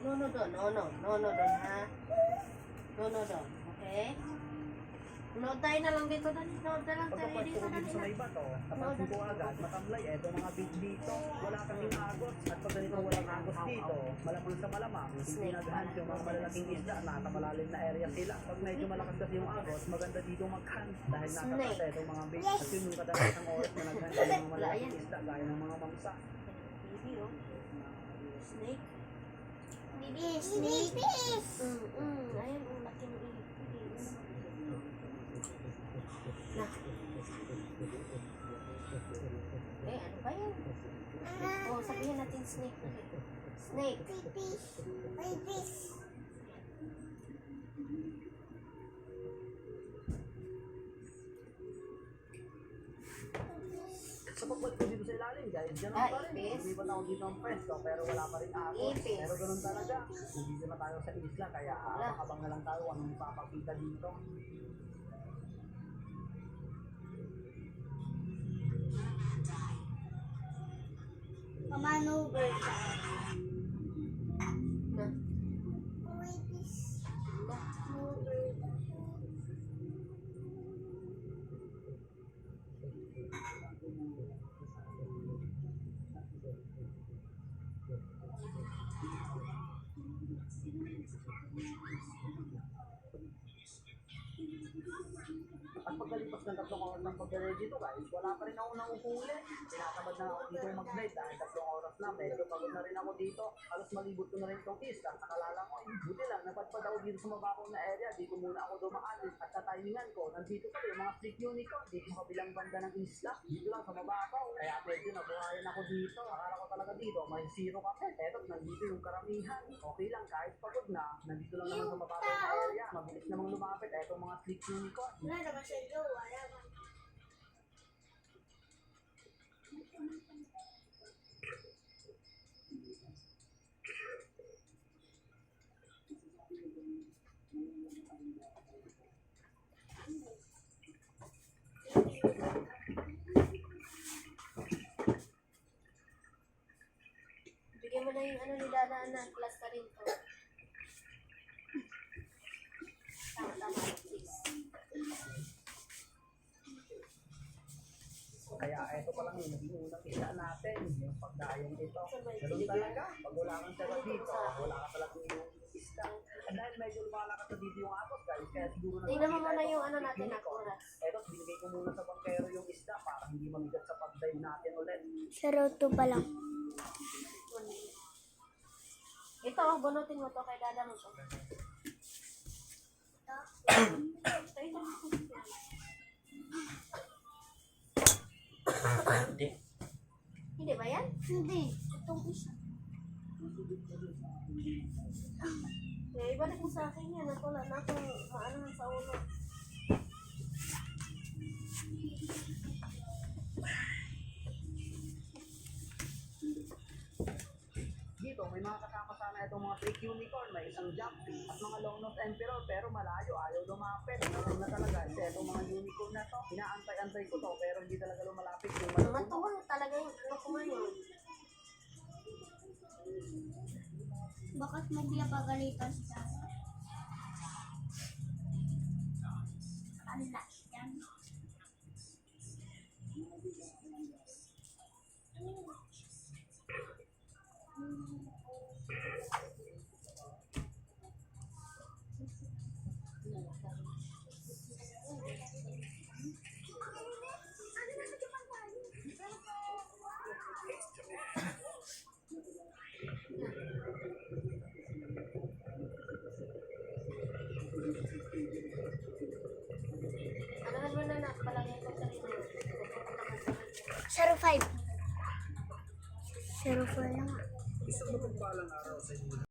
No, no, doon. No, don, ha? No, don. Okay? Nood tayo na lang dito, dali. Nood na lang tayo Pagkapas dito, ko dali dito sa na. may bato, napansin ko agad, matamlay, eto mga bait dito. Wala kaming agos, at pag ganito walang agos dito, malamang sa malamang, hindi nag-hunt yung mga malalaking isda na malalim na area sila. Pag medyo malakas kasi yung agos, maganda dito mag-hunt dahil nakatas itong mga bait. At yun yung kadalasang oras na nag-hunt yung mga malalaking isda gaya ng mga mamsa. Baby, oh. Snake. Bibi, snake. Ayun, ang laki ng ibig. Na. Ano ba yan? Oh, sabihin natin snake ulit. Snake. Bibis. Bibis. Sa pagbad ko dito sa ilalim, guys, ganun pa rin. Ipis. Lumipat ako dito ng pwesto, pero wala pa rin agos. Ipis. Pero ganun talaga. Nandito na tayo sa isla, kaya makabang na lang tayo kung anong ipapakita dito. Mamaneuver ka. Na. Bibis. Maneuver ka. At pagkalipas ng 3 oras ng pag-ready dito, guys, wala pa rin ako nahuhuli. Tinatamad na ako dito mag-night dahil 3 oras na. Medyo pagod na rin ako dito. Halos malibot ko na rin itong isla. Nakalala ko, buti lang, napadpad ako dito sa mababaw na area. Dito muna ako dumaan. At sa timingan ko, nandito pa yung mga street unicorn. Dito sa kabilang banda ng isla. Dito lang sa mababaw. Kaya medyo nabuhayan ako dito. Akala ko talaga dito, may zero kasi. Eto, nandito yung karamihan. Okay lang, kahit pagod na. Nandito lang naman sa mababaw na area. Mabilis namang lumapit. Eto mga street unicorn. Wala naman sa iyo. Wala naman. Bigyan mo na yung ano ni Dada na plus ka rin to. Tama, please. Kaya ito pa lang yung naging unang isla natin, yung pagdayong ito. Ganun talaga, pag wala kang tira dito, wala ka talagang yung isla. At dahil medyo lumalakad na dito yung agos, guys, kaya siguro na Tingnan mo muna yung ano natin na oras. Eto, binigay ko muna sa bangkero yung isla para hindi mamigat sa pagdive natin ulit. Sa road to pa lang. Ito, bunutin mo to kay Dada mo to. Hindi. Hindi ba yan? Hindi. Itong isa. Ibalik mo sa akin yan. Ako wala na akong maano sa ulo. Dito, may mga kasama sana itong mga trick unicorn, may isang jumpy at mga long-nose emperor, pero malayo, ayaw lumapit. Nalang na talaga, kasi itong mga unicorn na to, inaantay-antay ko to, pero hindi talaga lumalapit yung malapit. Matuwang talaga yung ano ko ngayon. Bakit mo pinapagalitan sa anak yan? Ano naman na palagay ko sa rin. 05. 04 lang. Isang mapagpalang araw sa inyo.